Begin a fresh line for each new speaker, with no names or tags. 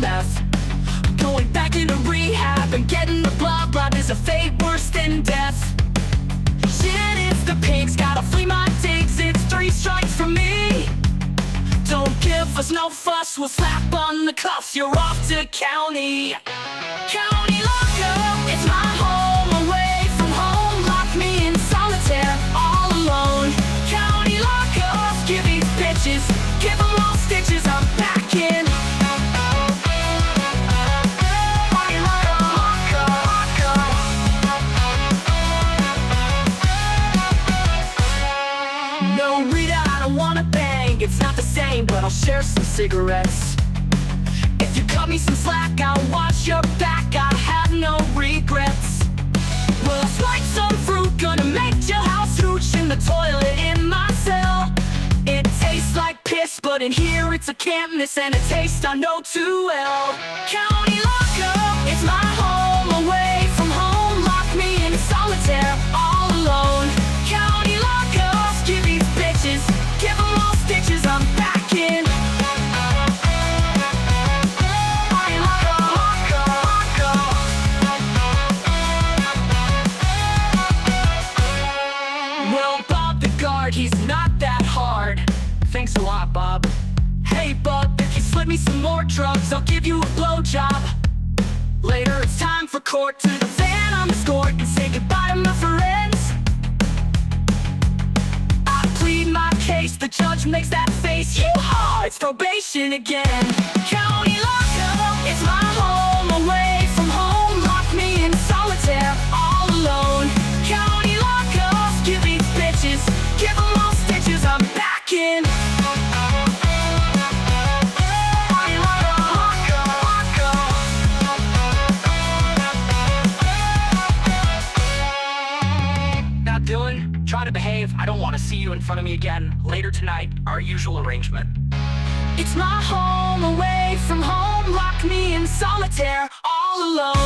meth. Going back into rehab and getting the blah-blab is a fate worse than death. Shit, it's the pigs, gotta flee my digs, it's 3 strikes from me. Don't give us no fuss, we'll slap on the cuffs, you're off to county. County lockup, it's my home, away from home. Lock me in solitaire, all alone. County lockup, give these bitches, give them all stitches, I'm back in. No, Rita, I don't wanna bang, it's not the same, but I'll share some cigarettes. If you cut me some slack, I'll watch your back, I have no regrets. Well, I'll slice some fruit, gonna make jailhouse hooch in the toilet in my cell. It tastes like piss, but in here it's a can't miss, and a taste I know too well. County lockup, it's my home, away from home. Lock me in solitaire, all alone. County lockup, give these bitches, give them all stitches, I'm back in. Well, Bob the guard, he's not that hard. Thanks a lot, Bob. Hey, Bob, if you slip me some more drugs, I'll give you a blowjob. Later, it's time for court, to the van on the escort and say goodbye to my friends. I plead my case, the judge makes that face. Yeehaw, it's probation again. County lockup, it's my home, away from home. Lock me in solitaire, all alone. County lockup, give these bitches, give them all stitches, I'm back in. Now, Dylan, try to behave. I don't want to see you in front of me again. Later tonight, our usual arrangement. It's my home, away from home. Lock me in solitaire, all alone.